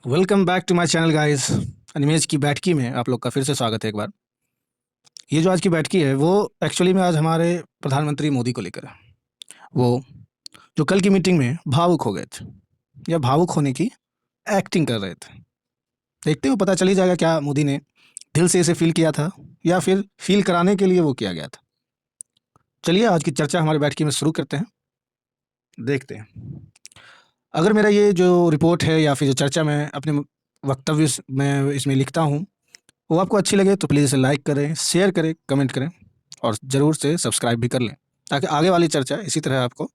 Welcome back to my channel guys. Animesh की बैठकी में आप लोग का फिर से स्वागत है एक बार। ये जो आज की बैठकी है वो एक्चुअली में आज हमारे प्रधानमंत्री मोदी को लेकर है। वो जो कल की मीटिंग में भावुक हो गए थे या भावुक होने की एक्टिंग कर रहे थे। देखते हो, पता चल ही जाएगा क्या मोदी ने दिल से इसे फील किया था या फिर फील कराने के लिए वो किया गया था। चलिए आज की चर्चा हमारी बैठकी में शुरू करते हैं, देखते हैं। अगर मेरा ये जो रिपोर्ट है या फिर जो चर्चा मैं अपने वक्तव्य में इसमें लिखता हूँ वो आपको अच्छी लगे तो प्लीज़ इसे लाइक करें, शेयर करें, कमेंट करें और ज़रूर से सब्सक्राइब भी कर लें, ताकि आगे वाली चर्चा इसी तरह आपको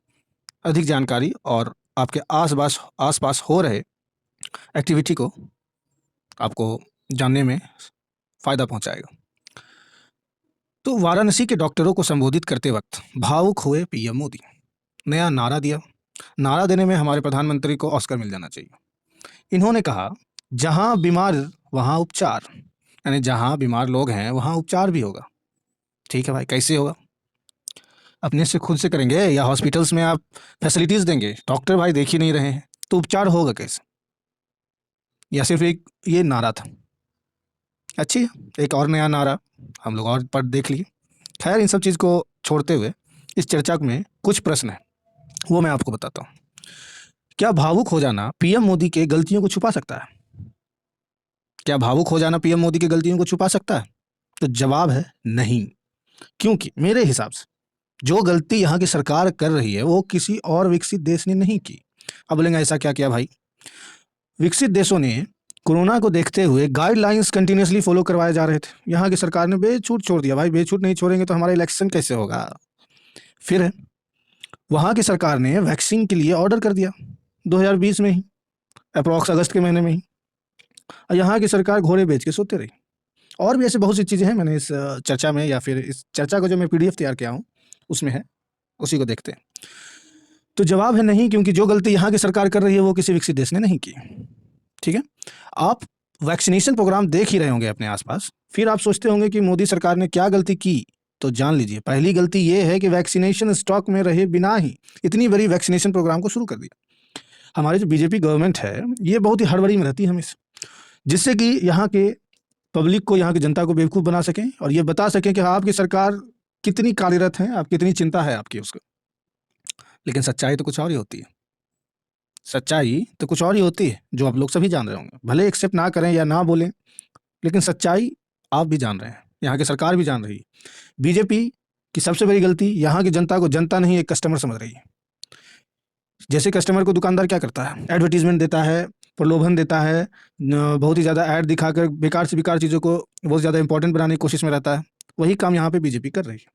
अधिक जानकारी और आपके आस-पास हो रहे एक्टिविटी को आपको जानने में फ़ायदा पहुँचाएगा। तो वाराणसी के डॉक्टरों को संबोधित करते वक्त भावुक हुए पीएम मोदी। नया नारा दिया। नारा देने में हमारे प्रधानमंत्री को ऑस्कर मिल जाना चाहिए। इन्होंने कहा, जहाँ बीमार वहाँ उपचार, यानी जहाँ बीमार लोग हैं वहाँ उपचार भी होगा। ठीक है भाई, कैसे होगा? अपने से खुद से करेंगे या हॉस्पिटल्स में आप फैसिलिटीज़ देंगे? डॉक्टर भाई देख ही नहीं रहे हैं तो उपचार होगा कैसे? या सिर्फ एक ये नारा था? अच्छी है, एक और नया नारा हम लोग और पढ़ देख लिए। खैर, इन सब चीज़ को छोड़ते हुए इस चर्चा में कुछ प्रश्न हैं, वो मैं आपको बताता हूँ। क्या भावुक हो जाना पीएम मोदी के गलतियों को छुपा सकता है? क्या भावुक हो जाना पीएम मोदी की गलतियों को छुपा सकता है? तो जवाब है नहीं। क्योंकि मेरे हिसाब से जो गलती यहाँ की सरकार कर रही है वो किसी और विकसित देश ने नहीं की। अब बोलेंगे ऐसा क्या किया भाई? विकसित देशों ने कोरोना को देखते हुए गाइडलाइंस कंटिन्यूसली फॉलो करवाए जा रहे थे। यहाँ की सरकार ने बेछूट छोड़ दिया। भाई बेछूट नहीं छोड़ेंगे तो हमारा इलेक्शन कैसे होगा? फिर है, वहाँ की सरकार ने वैक्सीन के लिए ऑर्डर कर दिया 2020 में ही, अप्रॉक्स अगस्त के महीने में ही। और यहाँ की सरकार घोड़े बेच के सोते रही। और भी ऐसे बहुत सी चीज़ें हैं, मैंने इस चर्चा में या फिर इस चर्चा को जो मैं पीडीएफ तैयार किया हूँ उसमें है, उसी को देखते हैं। तो जवाब है नहीं, क्योंकि जो गलती यहाँ की सरकार कर रही है वो किसी विकसित देश ने नहीं की। ठीक है, आप वैक्सीनेशन प्रोग्राम देख ही रहे होंगे अपने आसपास, फिर आप सोचते होंगे कि मोदी सरकार ने क्या गलती की। तो जान लीजिए, पहली गलती ये है कि वैक्सीनेशन स्टॉक में रहे बिना ही इतनी बड़ी वैक्सीनेशन प्रोग्राम को शुरू कर दिया। हमारी जो बीजेपी गवर्नमेंट है ये बहुत ही हड़बड़ी में रहती है हमेशा, जिससे कि यहाँ के पब्लिक को, यहाँ की जनता को बेवकूफ़ बना सकें और ये बता सकें कि आपकी सरकार कितनी कार्यरत है, आप कितनी चिंता है आपकी उसको। लेकिन सच्चाई तो कुछ और ही होती है। सच्चाई तो कुछ और ही होती है, जो आप लोग सभी जान रहे होंगे। भले एक्सेप्ट ना करें या ना बोलें, लेकिन सच्चाई आप भी जान रहे हैं, यहाँ की सरकार भी जान रही है। बीजेपी की सबसे बड़ी गलती यहाँ की जनता को जनता नहीं एक कस्टमर समझ रही है। जैसे कस्टमर को दुकानदार क्या करता है? एडवर्टीजमेंट देता है, प्रलोभन देता है, बहुत ही ज़्यादा ऐड दिखाकर बेकार से बेकार चीज़ों को बहुत ज़्यादा इंपॉर्टेंट बनाने की कोशिश में रहता है। वही काम यहाँ पे बीजेपी कर रही है।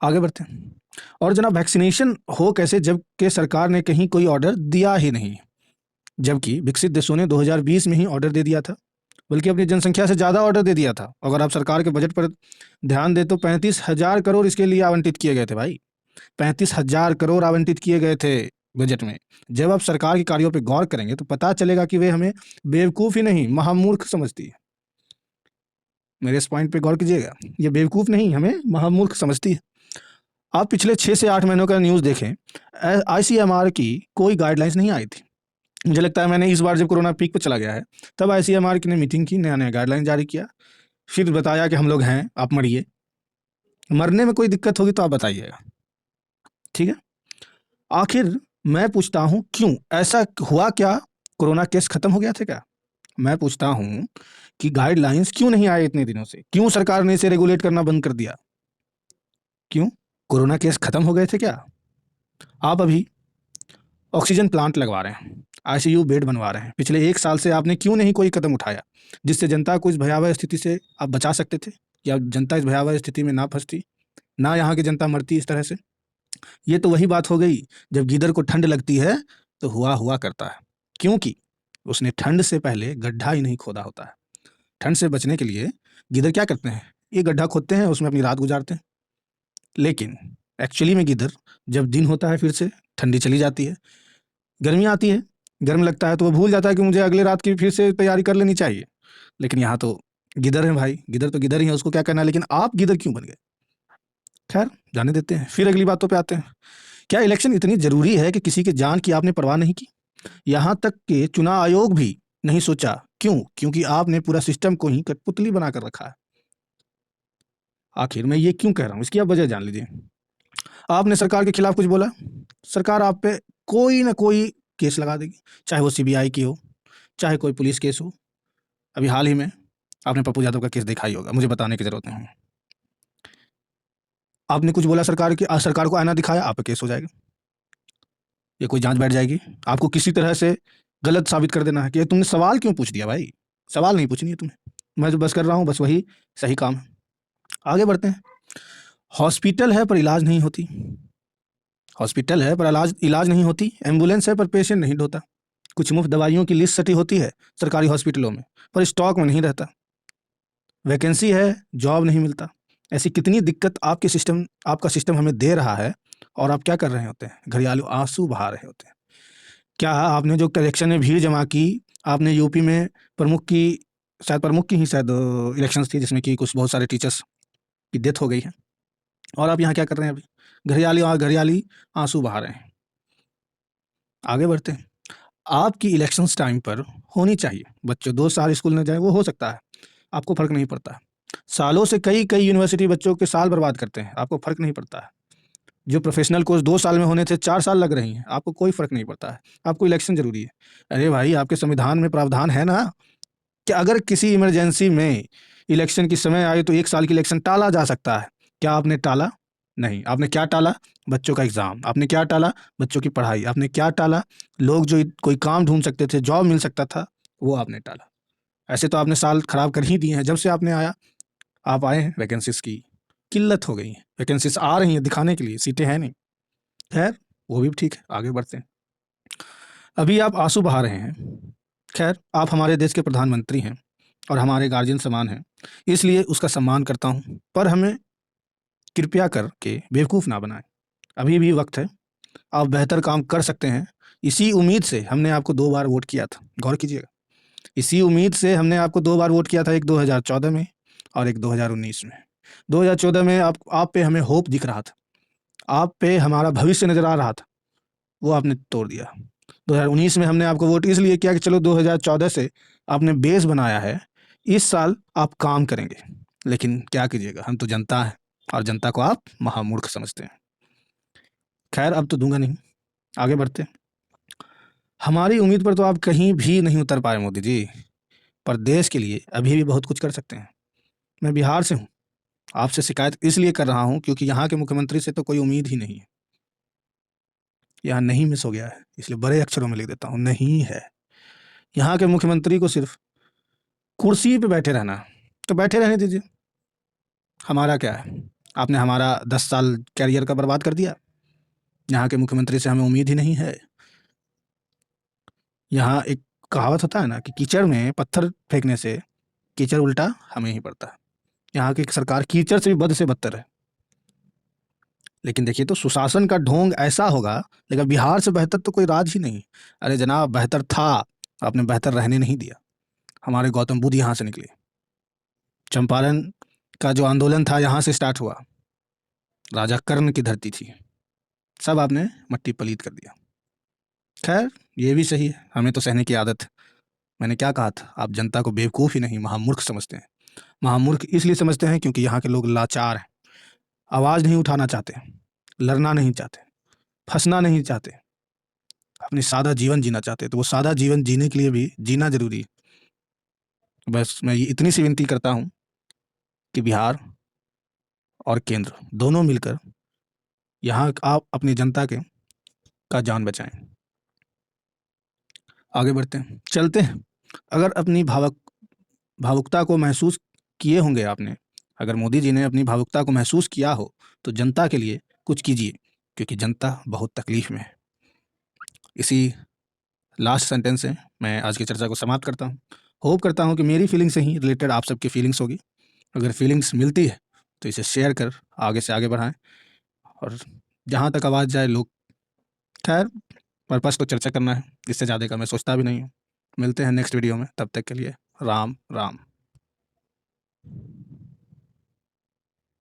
आगे बढ़ते हैं। और जनाब, वैक्सीनेशन हो कैसे जबकि सरकार ने कहीं कोई ऑर्डर दिया ही नहीं, जबकि विकसित देशों ने 2020 में ही ऑर्डर दे दिया था, बल्कि अपनी जनसंख्या से ज़्यादा ऑर्डर दे दिया था। अगर आप सरकार के बजट पर ध्यान दें तो 35,000 करोड़ इसके लिए आवंटित किए गए थे भाई। 35,000 करोड़ आवंटित किए गए थे बजट में। जब आप सरकार के कार्यों पर गौर करेंगे तो पता चलेगा कि वे हमें बेवकूफ़ ही नहीं महामूर्ख समझती है। मेरे इस पॉइंट पे गौर कीजिएगा, ये बेवकूफ़ नहीं, हमें महामूर्ख समझती है। आप पिछले 6 से 8 महीनों का न्यूज़ देखें, आईसीएमआर की कोई गाइडलाइंस नहीं आई थी। मुझे लगता है मैंने इस बार जब कोरोना पीक पे चला गया है तब आईसीएमआर की ने मीटिंग की, नया-नया गाइडलाइन जारी किया, फिर बताया कि हम लोग हैं, आप मरिए। मरने में कोई दिक्कत होगी तो आप बताइएगा, ठीक है? आखिर मैं पूछता हूँ, क्यों ऐसा हुआ? क्या कोरोना केस खत्म हो गया था क्या? मैं पूछता हूँ कि गाइडलाइंस क्यों नहीं आए इतने दिनों से? क्यों सरकार ने इसे रेगुलेट करना बंद कर दिया? क्यों? कोरोना केस खत्म हो गए थे क्या? आप अभी ऑक्सीजन प्लांट लगवा रहे हैं, आईसीयू बेड बनवा रहे हैं। पिछले 1 साल से आपने क्यों नहीं कोई कदम उठाया जिससे जनता को इस भयावह स्थिति से आप बचा सकते थे, या जनता इस भयावह स्थिति में ना फंसती, ना यहाँ की जनता मरती इस तरह से? ये तो वही बात हो गई, जब गीदड़ को ठंड लगती है तो हुआ हुआ करता है, क्योंकि उसने ठंड से पहले गड्ढा ही नहीं खोदा होता है। ठंड से बचने के लिए गीदड़ क्या करते हैं? ये गड्ढा खोदते हैं, उसमें अपनी रात गुजारते हैं। लेकिन एक्चुअली में गीदड़, जब दिन होता है फिर से ठंडी चली जाती है, गर्मी आती है, गर्म लगता है तो वो भूल जाता है कि मुझे अगले रात की फिर से तैयारी कर लेनी चाहिए। लेकिन यहाँ तो गिदर है भाई, गिदर तो गिदर ही है, उसको क्या करना है। लेकिन आप गिदर क्यों बन गए? खैर, जाने देते हैं, फिर अगली बातों पे आते हैं। क्या इलेक्शन इतनी ज़रूरी है कि किसी की जान की आपने परवाह नहीं की? यहाँ तक कि चुनाव आयोग भी नहीं सोचा। क्यों? क्योंकि आपने पूरा सिस्टम को ही कठपुतली बनाकर रखा है। आखिर मैं ये क्यों कह रहा हूँ, इसकी आप वजह जान लीजिए। आपने सरकार के खिलाफ कुछ बोला, सरकार आप पे कोई ना कोई केस लगा देगी, चाहे वो सीबीआई की हो, चाहे कोई पुलिस केस हो। अभी हाल ही में आपने पप्पू यादव का केस देखा ही होगा, मुझे बताने की जरूरत नहीं है। आपने कुछ बोला सरकार को आईना दिखाया, आप पे केस हो जाएगा। ये कोई जांच बैठ जाएगी, आपको किसी तरह से गलत साबित कर देना है कि तुमने सवाल क्यों पूछ दिया भाई, सवाल नहीं पूछनी है तुम्हें। मैं जो बस कर रहा हूँ बस वही सही काम है। आगे बढ़ते हैं। हॉस्पिटल है पर इलाज नहीं होती, हॉस्पिटल है पर इलाज नहीं होती, एम्बुलेंस है पर पेशेंट नहीं ढोता, कुछ मुफ्त दवाइयों की लिस्ट सटी होती है सरकारी हॉस्पिटलों में पर स्टॉक में नहीं रहता, वैकेंसी है जॉब नहीं मिलता। ऐसी कितनी दिक्कत आपका सिस्टम हमें दे रहा है, और आप क्या कर रहे होते हैं, घड़ियालू आंसू बहा रहे होते हैं। क्या आपने जो इलेक्शन में भीड़ जमा की, आपने यूपी में प्रमुख की प्रमुख की ही शायद इलेक्शन थी जिसमें कि कुछ बहुत सारे टीचर्स की डेथ हो गई है, और आप यहाँ क्या कर रहे हैं अभी, घड़ियाली आंसू बहा रहे हैं। आगे बढ़ते हैं। आपकी इलेक्शंस टाइम पर होनी चाहिए, बच्चों 2 साल स्कूल न जाए वो हो सकता है, आपको फर्क नहीं पड़ता। सालों से कई कई यूनिवर्सिटी बच्चों के साल बर्बाद करते हैं, आपको फर्क नहीं पड़ता है। जो प्रोफेशनल कोर्स 2 साल में होने थे 4 साल लग रही हैं, आपको कोई फर्क नहीं पड़ता है। आपको इलेक्शन जरूरी है। अरे भाई, आपके संविधान में प्रावधान है ना कि अगर किसी इमरजेंसी में इलेक्शन की समय आए तो 1 साल की इलेक्शन टाला जा सकता है। क्या आपने टाला? नहीं। आपने क्या टाला? बच्चों का एग्जाम। आपने क्या टाला? बच्चों की पढ़ाई। आपने क्या टाला? लोग जो कोई काम ढूंढ सकते थे, जॉब मिल सकता था, वो आपने टाला। ऐसे तो आपने साल खराब कर ही दिए हैं। जब से आप आए हैं, वैकेंसीज की किल्लत हो गई है। वैकेंसीज आ रही हैं दिखाने के लिए, सीटें हैं नहीं। खैर, वो भी ठीक है, आगे बढ़ते हैं। अभी आप आंसू बहा रहे हैं। खैर, आप हमारे देश के प्रधानमंत्री हैं और हमारे गार्जियन समान हैं, इसलिए उसका सम्मान करता हूँ, पर हमें कृपया करके बेवकूफ़ ना बनाएं। अभी भी वक्त है, आप बेहतर काम कर सकते हैं। इसी उम्मीद से हमने आपको 2 बार वोट किया था, गौर कीजिएगा। इसी उम्मीद से हमने आपको 2 बार वोट किया था, एक 2014 में और एक 2019 में। 2014 में आप पे हमें होप दिख रहा था, आप पे हमारा भविष्य नजर आ रहा था, वो आपने तोड़ दिया। 2019 में हमने आपको वोट इसलिए किया कि चलो 2014 से आपने बेस बनाया है, इस साल आप काम करेंगे। लेकिन क्या कीजिएगा, हम तो जनता है और जनता को आप महामूर्ख समझते हैं। खैर, अब तो दूंगा नहीं, आगे बढ़ते हैं। हमारी उम्मीद पर तो आप कहीं भी नहीं उतर पाए मोदी जी, पर देश के लिए अभी भी बहुत कुछ कर सकते हैं। मैं बिहार से हूँ, आपसे शिकायत इसलिए कर रहा हूँ क्योंकि यहाँ के मुख्यमंत्री से तो कोई उम्मीद ही नहीं है। यहाँ नहीं मिस हो गया है, इसलिए बड़े अक्षरों में लिख देता हूँ, नहीं है। यहाँ के मुख्यमंत्री को सिर्फ कुर्सी पे बैठे रहना है, तो बैठे रहने दीजिए। हमारा क्या है, आपने हमारा 10 साल कैरियर का बर्बाद कर दिया। यहाँ के मुख्यमंत्री से हमें उम्मीद ही नहीं है। यहाँ एक कहावत होता है ना कि कीचड़ में पत्थर फेंकने से कीचड़ उल्टा हमें ही पड़ता है। यहाँ की सरकार कीचड़ से भी बद से बदतर है। लेकिन देखिए, तो सुशासन का ढोंग ऐसा होगा, लेकिन बिहार से बेहतर तो कोई राज ही नहीं। अरे जनाब, बेहतर था, आपने बेहतर रहने नहीं दिया। हमारे गौतम बुद्ध यहाँ से निकले, चंपारण का जो आंदोलन था यहाँ से स्टार्ट हुआ, राजा कर्ण की धरती थी, सब आपने मट्टी पलीत कर दिया। खैर, ये भी सही है, हमें तो सहने की आदत है। मैंने क्या कहा था, आप जनता को बेवकूफ़ ही नहीं महामूर्ख समझते हैं। महामूर्ख इसलिए समझते हैं क्योंकि यहाँ के लोग लाचार हैं, आवाज़ नहीं उठाना चाहते, लड़ना नहीं चाहते, फंसना नहीं चाहते, अपनी सादा जीवन जीना चाहते हैं। तो वो सादा जीवन जीने के लिए भी जीना जरूरी है। बस मैं ये इतनी सी विनती करता हूँ कि बिहार और केंद्र दोनों मिलकर यहाँ आप अपनी जनता के का जान बचाएं। आगे बढ़ते हैं, चलते हैं। अगर अपनी भावुकता को महसूस किए होंगे आपने, अगर मोदी जी ने अपनी भावुकता को महसूस किया हो, तो जनता के लिए कुछ कीजिए, क्योंकि जनता बहुत तकलीफ में है। इसी लास्ट सेंटेंस से मैं आज की चर्चा को समाप्त करता हूँ। होप करता हूँ कि मेरी फीलिंग से ही रिलेटेड आप सबकी फीलिंग्स होगी। अगर फीलिंग्स मिलती है तो इसे शेयर कर आगे से आगे बढ़ाएं, और जहाँ तक आवाज़ जाए लोग। खैर, पर्पस तो चर्चा करना है, इससे ज़्यादा का मैं सोचता भी नहीं हूँ। मिलते हैं नेक्स्ट वीडियो में, तब तक के लिए राम राम।